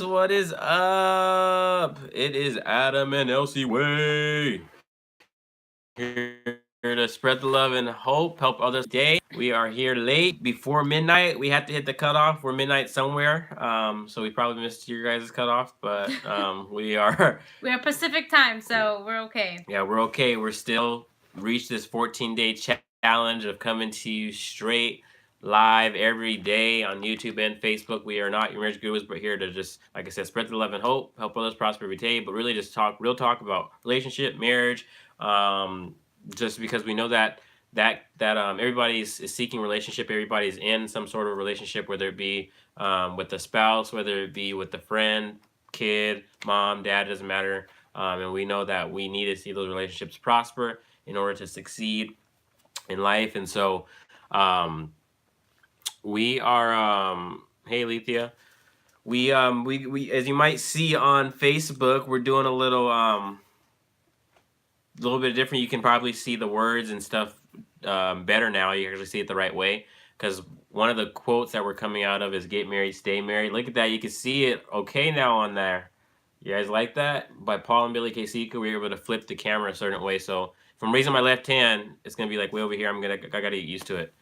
What is up? It is Adam and Elsie Way here to spread the love and hope, help others day. We are here late before midnight. We had to hit the cutoff. We're midnight somewhere. So we probably missed your guys' cutoff, but we are. We are Pacific time, so we're okay. Yeah, we're okay. We're still reached this 14-day challenge of coming to you straight live every day on YouTube and Facebook. We are not your marriage gurus, but here to just, like I said, spread the love and hope, help others prosper every day, but really just talk real talk about relationship, marriage. Just because we know that everybody is seeking relationship, everybody's in some sort of relationship, whether it be with the spouse, whether it be with the friend, kid, mom, dad, doesn't matter. And we know that we need to see those relationships prosper in order to succeed in life. And so we are hey Lethea. We as you might see on Facebook, we're doing a little bit different. You can probably see the words and stuff better now. You actually see it the right way, because one of the quotes that we're coming out of is "Get married, stay married." Look at that. You can see it okay now on there. You guys like that? By Paul and Billy K. Seeker, we were able to flip the camera a certain way. So if I'm raising my left hand, it's gonna be like way over here. I gotta get used to it.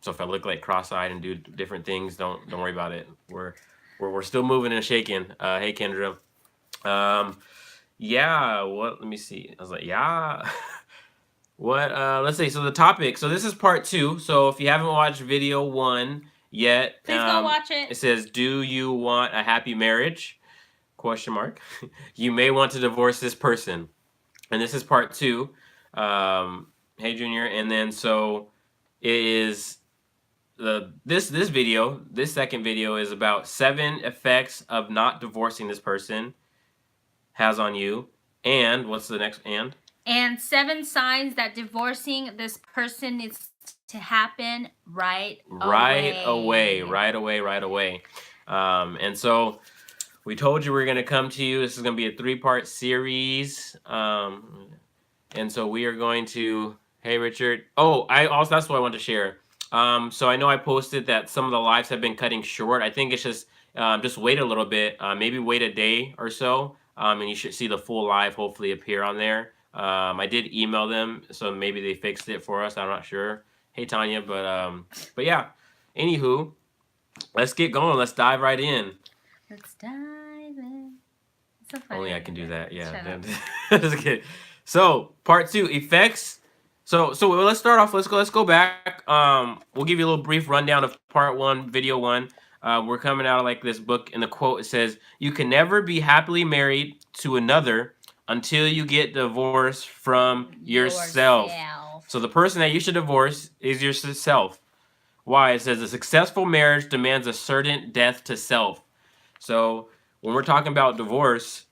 So if I look like cross-eyed and do different things, don't worry about it. We're still moving and shaking. Hey Kendra. Yeah. What? Let me see. I was like, yeah. What? Let's see. So the topic. So this is part 2. So if you haven't watched video 1 yet, please go watch it. It says, "Do you want a happy marriage?" Question mark. You may want to divorce this person, and this is part 2. Hey Junior, and then so it is this video. This second video is about 7 effects of not divorcing this person has on you, and what's the next and 7 signs that divorcing this person needs to happen right away. And so we told you we are going to come to you. This is going to be a 3-part series. And so we are going to, hey Richard. Oh, that's what I want to share. So I know I posted that some of the lives have been cutting short. I think it's just wait a little bit, maybe wait a day or so, and you should see the full live hopefully appear on there. I did email them, so maybe they fixed it for us. I'm not sure. Hey Tanya, but yeah. Anywho, let's get going. Let's dive right in. Let's dive in. So funny. Only I can do that. Yeah. Just kidding. So part 2, effects. So let's start off. Let's go back. We'll give you a little brief rundown of part 1, video 1. We're coming out of like this book, and the quote, it says, "You can never be happily married to another until you get divorced from yourself." So the person that you should divorce is yourself. Why? It says a successful marriage demands a certain death to self. So when we're talking about divorce,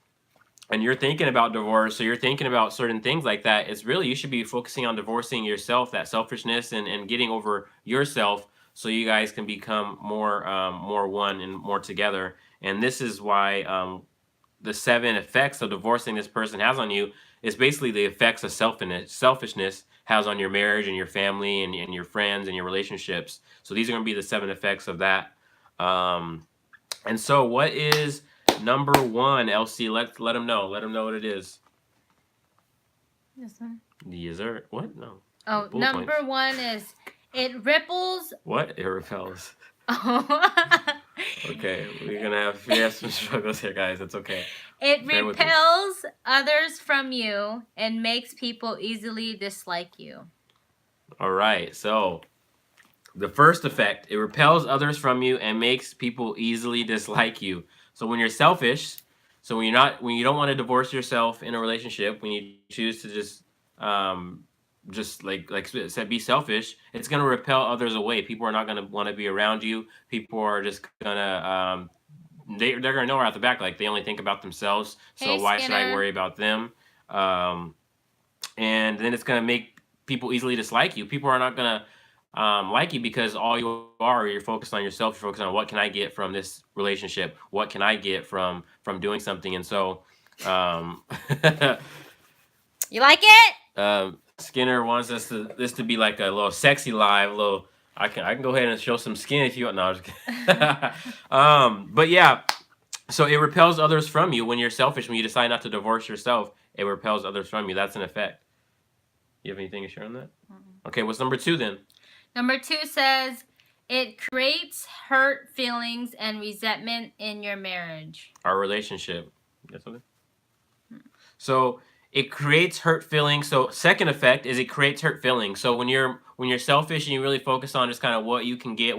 and you're thinking about divorce, so you're thinking about certain things like that, it's really, you should be focusing on divorcing yourself, that selfishness, and getting over yourself, so you guys can become more one and more together. And this is why the 7 effects of divorcing this person has on you is basically the effects of selfishness has on your marriage and your family and your friends and your relationships. So these are going to be the 7 effects of that. And so what is number 1, Elsie? Let them know. Let them know what it is. Yes, sir. Yes, sir. What? No. Oh, number points. 1 is it ripples. What? It repels. Okay, we're gonna have some struggles here, guys. It's okay. It repels others from you and makes people easily dislike you. All right. So the first effect, it repels others from you and makes people easily dislike you. So when you're selfish, so when you don't want to divorce yourself in a relationship, when you choose to just like I said, be selfish, it's gonna repel others away. People are not gonna want to be around you. People are just gonna they're gonna know right out the back, like they only think about themselves. So hey, why should I worry about them? And then it's gonna make people easily dislike you. People are not gonna like you because all you're focused on yourself. You're focused on what can I get from this relationship? What can I get from doing something? And so you like it? Skinner wants this to be like a little sexy live, I can go ahead and show some skin if you want. No, I'm just kidding. But yeah, So it repels others from you when you're selfish. When you decide not to divorce yourself, it repels others from you. That's an effect. You have anything to share on that? Okay, what's number 2 then? Number 2 says it creates hurt feelings and resentment in your marriage. Our relationship. That's something. So it creates hurt feelings. So second effect is it creates hurt feelings. So when you're selfish and you really focus on just kind of what you can get,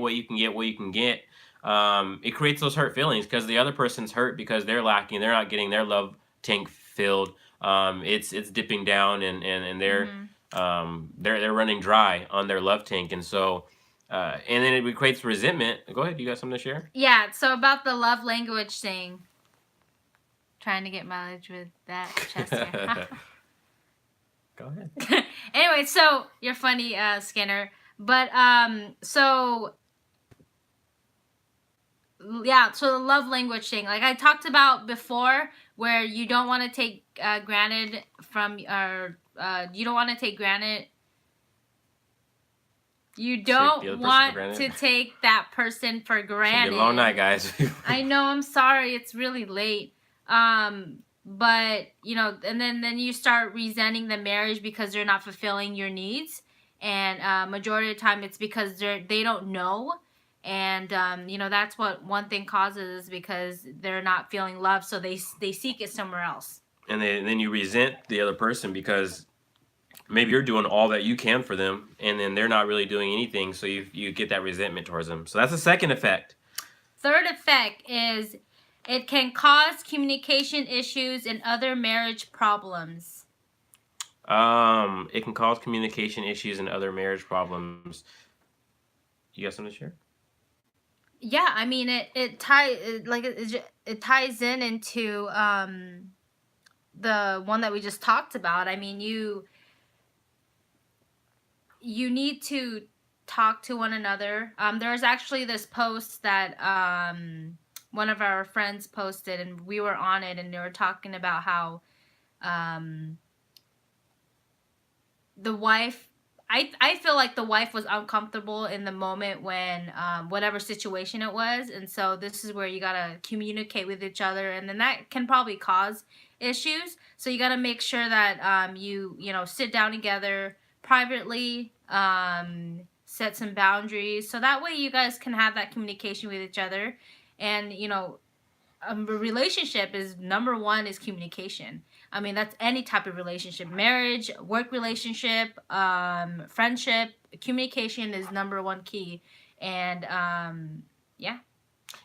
it creates those hurt feelings because the other person's hurt because they're lacking, they're not getting their love tank filled. It's dipping down and they're running dry on their love tank, and so and then it creates resentment. Go ahead, you got something to share? Yeah. So about the love language thing. Trying to get mileage with that, Chester. Go ahead. Anyway, so you're funny, Skinner. But so yeah, so the love language thing, like I talked about before, where you don't want to take granted from, or you don't want to take granted. You don't want to take that person for granted. It's been a long night, guys. I know. I'm sorry. It's really late. But you know, and then you start resenting the marriage because they're not fulfilling your needs, and majority of the time it's because they don't know, and you know, that's what one thing causes, is because they're not feeling love, so they seek it somewhere else. And then you resent the other person because maybe you're doing all that you can for them, and then they're not really doing anything, so you get that resentment towards them. So that's the second effect. Third effect is it can cause communication issues and other marriage problems. It can cause communication issues and other marriage problems. You got something to share? Yeah, I mean it ties into the one that we just talked about. I mean, you need to talk to one another. There's actually this post that one of our friends posted, and we were on it, and they were talking about how the wife, I feel like the wife was uncomfortable in the moment when whatever situation it was, and so this is where you gotta communicate with each other, and then that can probably cause issues. So you gotta make sure that you know, sit down together privately, set some boundaries, so that way you guys can have that communication with each other. And you know, a relationship is number 1 is communication. I mean, that's any type of relationship, marriage, work relationship, friendship. Communication is number 1 key. And yeah.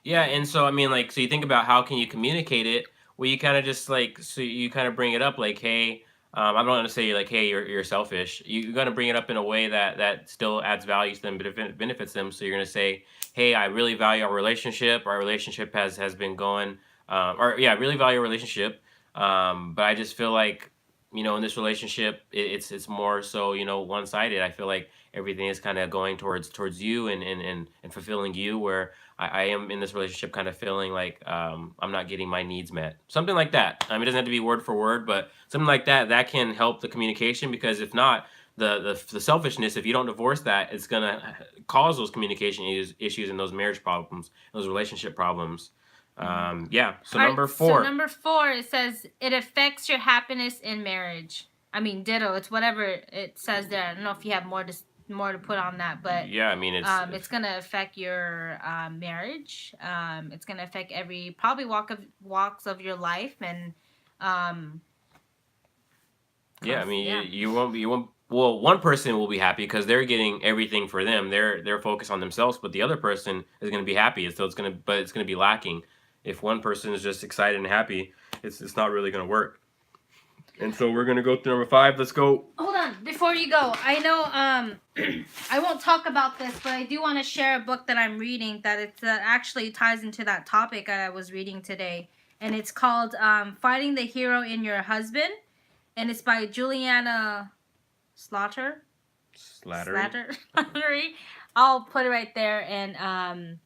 Yeah, and so I mean, like, so you think about how can you communicate it? Well, you kind of just like, so you kind of bring it up like, hey, I don't want to say like, hey, you're selfish. You're gonna bring it up in a way that still adds value to them, but it benefits them. So you're gonna say, hey, I really value our relationship. Our relationship has been going, or yeah, I really value our relationship. But I just feel like, you know, in this relationship, it's more so, you know, one-sided. I feel like everything is kind of going towards you and fulfilling you, where I am in this relationship kind of feeling like I'm not getting my needs met. Something like that. I mean, it doesn't have to be word for word, but something like that can help the communication, because if not, the selfishness, if you don't divorce that, it's gonna cause those communication issues and those marriage problems, those relationship problems. Yeah. So number 4. So number 4, it says it affects your happiness in marriage. I mean, ditto. It's whatever it says there. I don't know if you have more to put on that, but yeah, I mean, it's gonna affect your marriage. It's gonna affect every probably walks of your life, and yeah, I mean, you won't. Well, one person will be happy because they're getting everything for them. They're focused on themselves, but the other person is going to be happy. So it's going to be lacking. If one person is just excited and happy, it's not really going to work. And so we're going to go through number 5. Let's go. Hold on, before you go, I know I won't talk about this, but I do want to share a book that I'm reading that it's actually ties into that topic I was reading today, and it's called "Finding the Hero in Your Husband," and it's by Juliana Slattery. I'll put it right there, and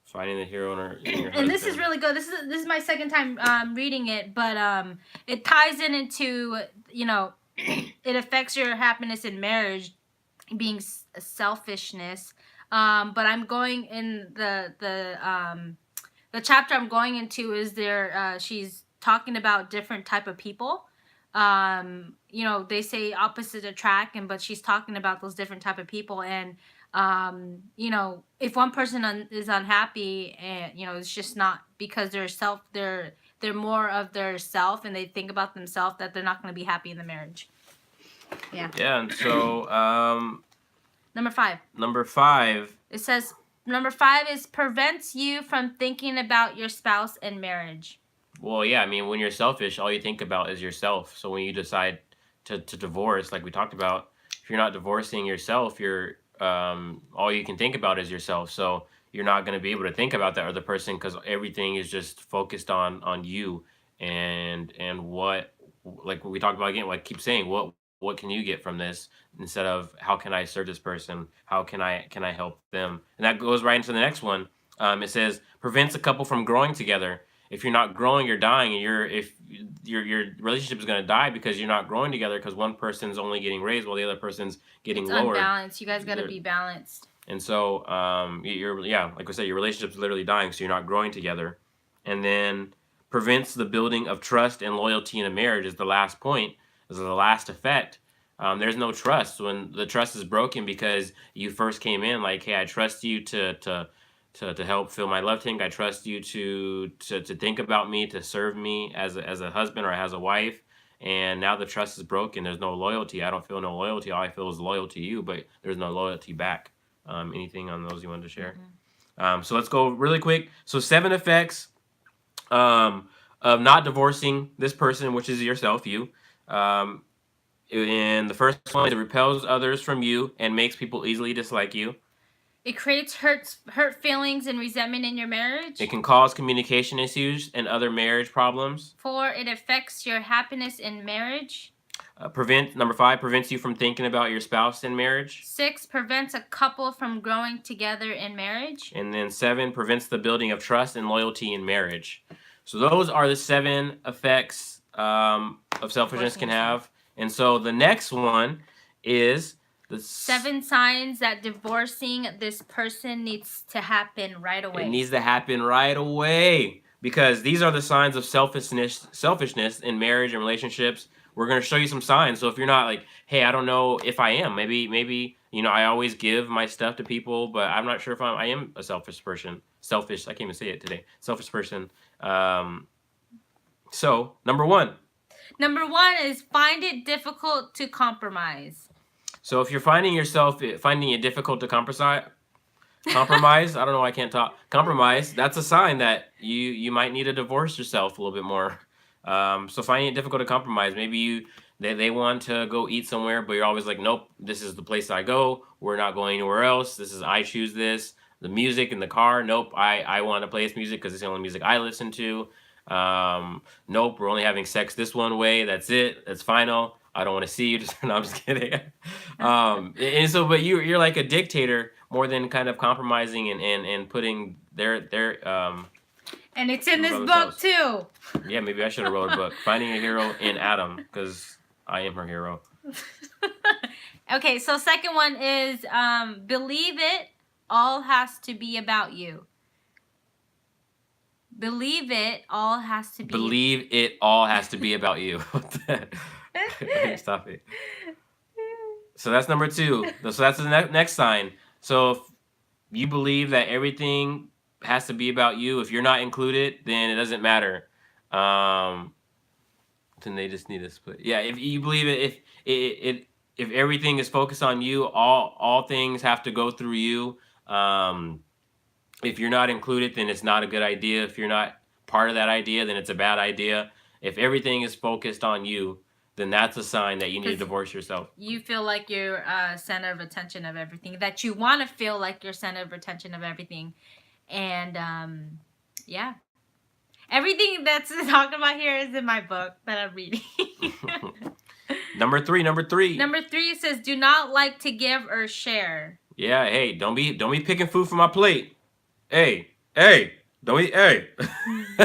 Finding the Hero in your husband. And this is really good. This is my second time reading it, but it ties into, you know, it affects your happiness in marriage, being selfishness. But I'm going in the the chapter I'm going into is there. She's talking about different type of people. You know, they say opposite attract, and but she's talking about those different type of people, and you know, if one person is unhappy, and you know, it's just not because they're more of their self, and they think about themselves that they're not going to be happy in the marriage. Yeah. Yeah, and so Number 5. number 5. It says number 5 is prevents you from thinking about your spouse in marriage. Well, yeah, I mean, when you're selfish, all you think about is yourself. So when you decide to divorce, like we talked about, if you're not divorcing yourself, you're all you can think about is yourself. So you're not going to be able to think about that other person because everything is just focused on you and what, like we talked about again, like keep saying what can you get from this instead of how can I serve this person? How can I help them? And that goes right into the next one. It says prevents a couple from growing together. If you're not growing, you're dying, and if your relationship is going to die because you're not growing together because one person's only getting raised while the other person's getting It's lowered. unbalanced. You guys got to They're- be balanced. And so you're yeah, like I said, your relationship's literally dying, so you're not growing together. And then prevents the building of trust and loyalty in a marriage is the last point. This is the last effect. There's no trust when the trust is broken because you first came in like, hey, I trust you to help fill my love tank. I trust you to think about me, to serve me as a husband or as a wife. And now the trust is broken. There's no loyalty. I don't feel no loyalty. All I feel is loyal to you, but there's no loyalty back. Anything on those you wanted to share? So let's go really quick. So 7 effects of not divorcing this person, which is yourself, you. And the first one is it repels others from you and makes people easily dislike you. It creates hurt feelings and resentment in your marriage. It can cause communication issues and other marriage problems. 4, it affects your happiness in marriage. Number 5 prevents you from thinking about your spouse in marriage. 6, prevents a couple from growing together in marriage. And then 7 prevents the building of trust and loyalty in marriage. So those are the 7 effects of selfishness can have. And so the next one is the 7 signs that divorcing this person needs to happen right away. It needs to happen right away because these are the signs of selfishness in marriage and relationships. We're going to show you some signs. So if you're not like, hey, I don't know if I am, maybe you know, I always give my stuff to people, but I'm not sure if I am a selfish person. Selfish, I can't even say it today. Selfish person. So number 1. Number 1 is find it difficult to compromise. So if you're finding it difficult to compromise, I don't know why I can't talk. Compromise, that's a sign that you might need to divorce yourself a little bit more. So finding it difficult to compromise, maybe they want to go eat somewhere, but you're always like, nope, this is the place I go. We're not going anywhere else. I choose this. The music in the car, nope, I want to play this music because it's the only music I listen to. Nope, we're only having sex this one way. That's it. That's final. I don't want to see you. No, I'm just kidding. And so, but you're like a dictator more than kind of compromising and putting their And it's in this Brother book Sauce. too. Yeah, maybe I should have wrote a book. Finding a hero in Adam, because I am her hero. Okay, so second one is believe it all has to be about you. Believe it all has to be. Believe it all has to be about you. Stop it. So that's number 2. So that's the next sign. So if you believe that everything has to be about you, if you're not included, then it doesn't matter. Then they just need to split. Yeah, if you believe it, if everything is focused on you, all things have to go through you. If you're not included, then it's not a good idea. If you're not part of that idea, then it's a bad idea. If everything is focused on you, then that's a sign that you need to divorce yourself. You feel like you're center of attention of everything. That you want to feel like you're center of attention of everything. And yeah. Everything that's talked about here is in my book that I'm reading. Number three. Number 3 says do not like to give or share. Yeah, hey, don't be picking food from my plate. Hey, don't eat. Hey,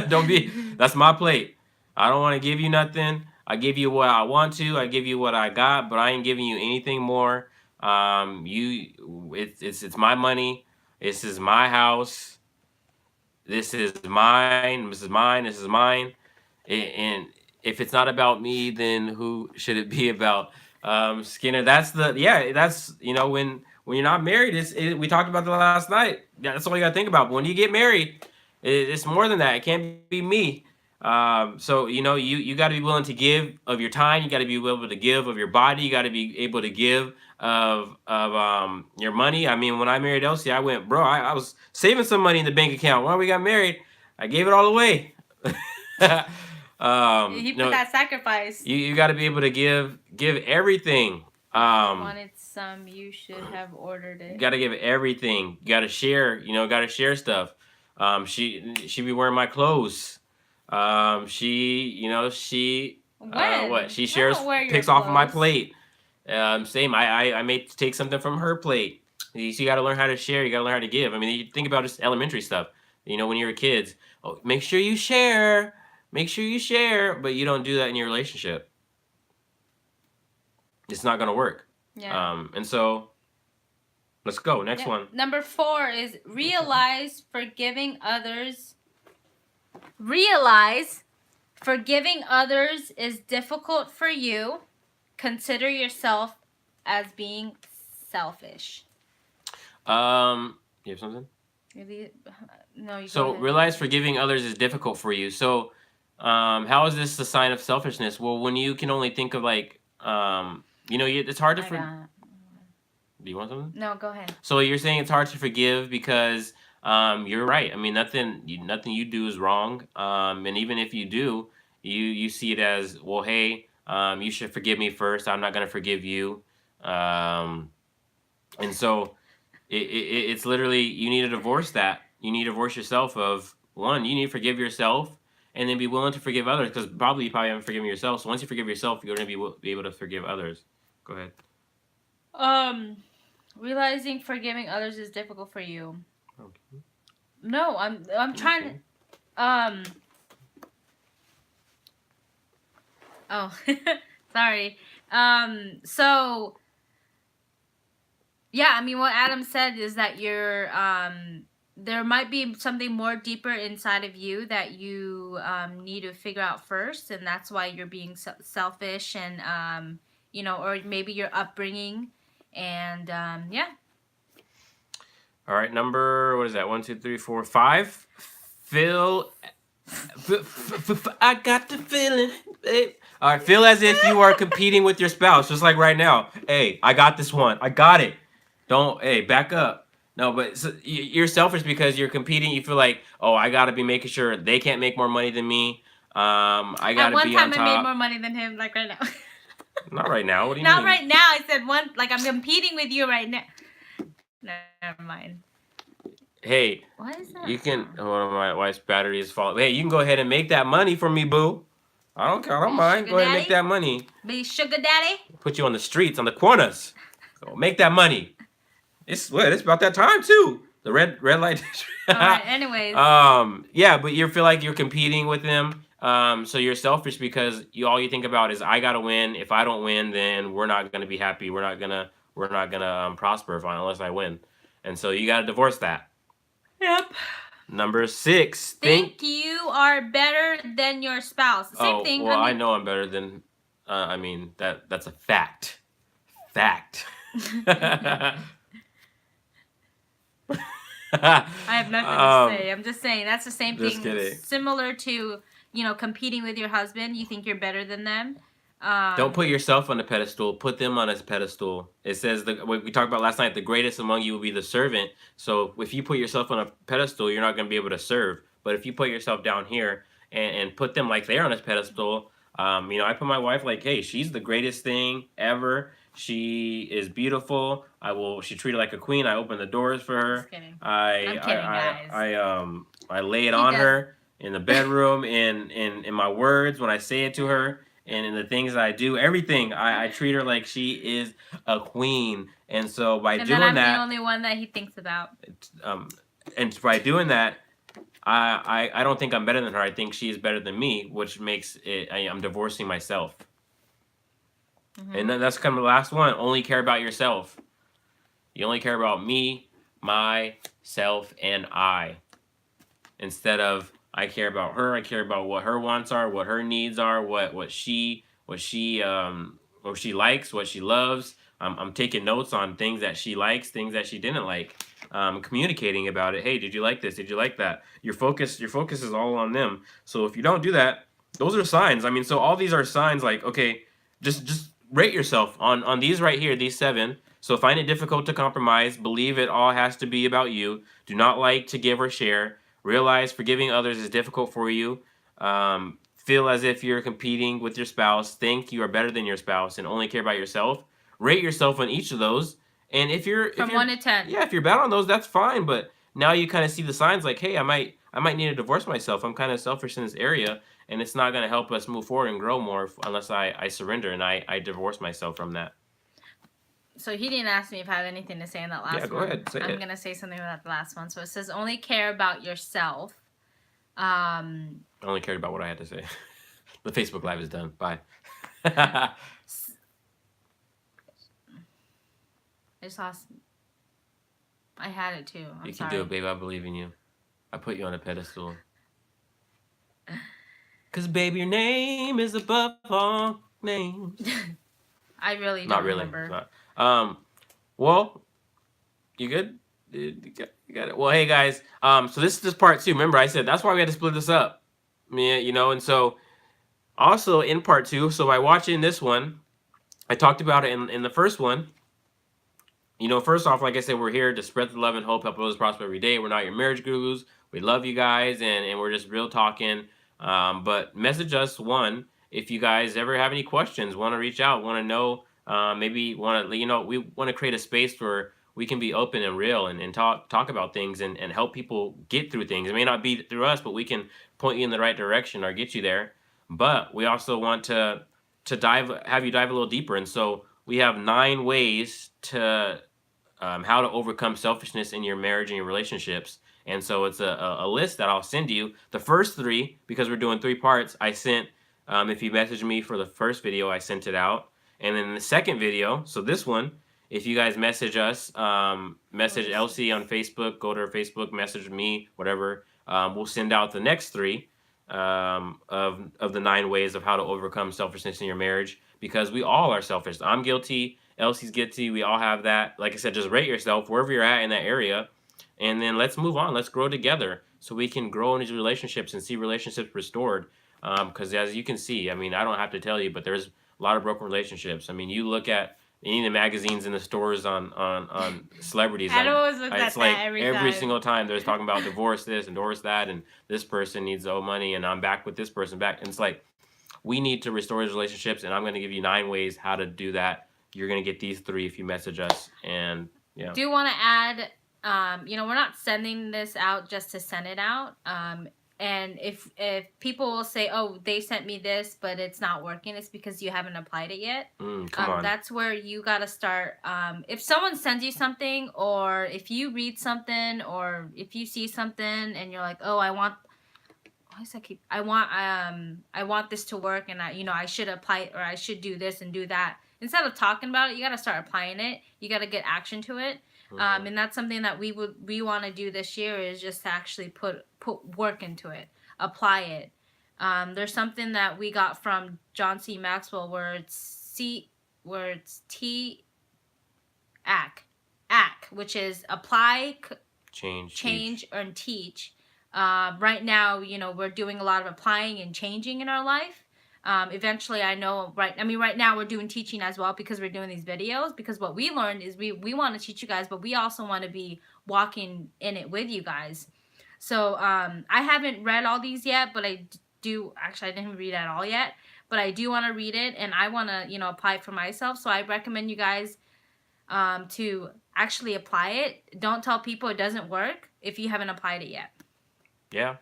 don't be. That's my plate. I don't want to give you nothing. I give you what I want to. I give you what I got, but I ain't giving you anything more. It's my money. This is my house. this is mine, this is mine, this is mine. And if it's not about me, then who should it be about? Skinner, that's that's when you're not married, we talked about that last night. That's all you gotta think about. But when you get married, it's more than that. It can't be me. So you got to be willing to give of your time. You got to be able to give of your body. You got to be able to give of your money. I mean, when I married Elsie, I went, bro. I was saving some money in the bank account. When we got married, I gave it all away. He put No, that sacrifice. you got to be able to give everything. Wanted some, you should have ordered You it. got to give everything. You got to share. Got to share stuff. She be wearing my clothes. She When? she I shares don't wear your picks off of my clothes. plate. Same. I may take something from her plate. You got to learn how to share. You got to learn how to give. I mean, you think about just elementary stuff. When you were kids, oh, make sure you share. Make sure you share, but you don't do that in your relationship. It's not gonna work. Yeah. And so let's go. Next Yeah. one. Number 4 is realize forgiving others. Realize forgiving others is difficult for you. Consider yourself as being selfish. You have something? Really? No, you go So ahead. realize forgiving others is difficult for you. So how is this a sign of selfishness? Well, when you can only think of like it's hard to I forgive. got- Do you want something? No, go ahead. So you're saying it's hard to forgive because you're right. I mean, nothing you do is wrong. And even if you do, you see it as, well, hey, you should forgive me first. I'm not gonna forgive you. And so it's literally, you need to divorce that. You need to divorce yourself of, one, you need to forgive yourself, and then be willing to forgive others, because you probably haven't forgiven yourself. So once you forgive yourself, you're gonna be able to forgive others. Go ahead. Realizing forgiving others is difficult for you. Okay. No, I'm trying Okay. Oh, sorry. So yeah, I mean, what Adam said is that you're there might be something more deeper inside of you that you need to figure out first, and that's why you're being selfish, and or maybe your upbringing, and yeah. All right, number, what is that? 1, 2, 3, 4, 5. Feel. I got the feeling, babe. All right, feel as if you are competing with your spouse, just like right now. Hey, I got this one. I got it. Don't. Hey, back up. No, but you're selfish because you're competing. You feel like, oh, I gotta be making sure they can't make more money than me. I gotta be on top. At one time, I made more money than him, like right now. Not right now. What do you Not mean? right now. I said one. Like, I'm competing with you right now. Never mind. Hey, Why is that? you can. Oh, my wife's battery is falling. Hey, you can go ahead and make that money for me, boo. I don't mind. Go ahead and make that money. Be sugar daddy. Put you on the streets, on the corners. Go make that money. It's about that time too. The red light. All right. Anyways. Yeah, but you feel like you're competing with them. So you're selfish because all you think about is, I gotta win. If I don't win, then we're not gonna be happy. We're not gonna prosper unless I win. And so you gotta divorce that. Yep. Number 6. Think you are better than your spouse. Same thing. Well, I know I'm better than. I mean, that's a fact. Fact. I have nothing to say. I'm just saying that's the same just thing. kidding. Similar to competing with your husband. You think you're better than them. Don't put yourself on a pedestal. Put them on a pedestal. It says, what we talked about last night, the greatest among you will be the servant. So if you put yourself on a pedestal, you're not going to be able to serve. But if you put yourself down here and put them like they're on a pedestal, I put my wife like, hey, she's the greatest thing ever. She is beautiful. She treated like a queen. I open the doors for her. Just kidding. I'm kidding, guys. I lay it on her in the bedroom, in my words when I say it to her. And in the things that I do, everything, I treat her like she is a queen. And so by doing I'm that, the only one that he thinks about. And by doing that, I don't think I'm better than her. I think she is better than me, which makes it, I'm divorcing myself. Mm-hmm. And then that's kind of the last one. Only care about yourself. You only care about me, myself, and I. instead of I care about her, I care about what her wants are, what her needs are, what she likes, what she loves. I'm taking notes on things that she likes, things that she didn't like. Communicating about it. Hey, did you like this? Did you like that? Your focus is all on them. So if you don't do that, those are signs. I mean, so all these are signs like, okay, just rate yourself on these right here, these 7. So find it difficult to compromise, believe it all has to be about you, do not like to give or share, realize forgiving others is difficult for you, feel as if you're competing with your spouse, think you are better than your spouse and only care about yourself. Rate yourself on each of those. And if you're From 1 to 10. yeah, if you're bad on those, that's fine. But now you kind of see the signs like, hey, I might need to divorce myself. I'm kind of selfish in this area, and it's not going to help us move forward and grow more unless I surrender and I divorce myself from that. So he didn't ask me if I have anything to say in that last one. Yeah, go ahead, say I'm it. going to say something about the last one. So it says only care about yourself. I only cared about what I had to say. The Facebook Live is done. Bye. I just lost. I had it too. I'm You sorry. can do it, babe. I believe in you. I put you on a pedestal. Cause baby, your name is above all names. I really don't Not really. remember. Not. Well, you good? You got it. Well, hey guys. So this is part 2. Remember, I said that's why we had to split this up. Yeah, and so also in part 2. So by watching this one, I talked about it in the first one. First off, like I said, we're here to spread the love and hope, help others prosper every day. We're not your marriage gurus. We love you guys, and we're just real talking. But message us, one, if you guys ever have any questions, want to reach out, want to know, maybe want to, we want to create a space where we can be open and real and talk about things and help people get through things. It may not be through us, but we can point you in the right direction or get you there. But we also want to have you dive a little deeper. And so we have 9 ways to how to overcome selfishness in your marriage and your relationships. And so it's a list that I'll send you. The first 3, because we're doing 3 parts, I sent, if you messaged me for the first video, I sent it out. And then the second video, so this one, if you guys message us, message Elsie on Facebook, go to her Facebook, message me, whatever, we'll send out the next 3 of the 9 ways of how to overcome selfishness in your marriage, because we all are selfish. I'm guilty. Elsie's guilty. We all have that. Like I said, just rate yourself wherever you're at in that area, and then let's move on. Let's grow together so we can grow in these relationships and see relationships restored. Because as you can see, I mean, I don't have to tell you, but there's a lot of broken relationships. I mean, you look at any of the magazines in the stores on celebrities. I always look at it's that like every every time. single time there's talking about divorce this and divorce that, and this person needs to owe money, and I'm back with this person back. And it's like we need to restore these relationships, and I'm going to give you 9 ways how to do that. You're going to get these 3 if you message us. And yeah. Do want to add, we're not sending this out just to send it out. And if people will say, oh, they sent me this, but it's not working, it's because you haven't applied it yet. Come on. That's where you got to start. If someone sends you something, or if you read something, or if you see something and you're like, oh, I want this to work, and I should apply it, or I should do this and do that. Instead of talking about it, you got to start applying it. You got to get action to it. And that's something that we want to do this year, is just to actually put work into it, apply it. There's something that we got from John C. Maxwell where it's ACT, which is apply, change, and teach. Right now, we're doing a lot of applying and changing in our life. Eventually, right now we're doing teaching as well, because we're doing these videos, because what we learned is we want to teach you guys, but we also want to be walking in it with you guys. So I haven't read all these yet, but I didn't read it at all yet, but I do want to read it, and I want to, apply it for myself. So I recommend you guys to actually apply it. Don't tell people it doesn't work if you haven't applied it yet. Yeah.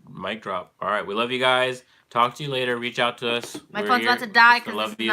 Mic drop. All right. We love you guys. Talk to you later. Reach out to us. My phone's about to die because love you.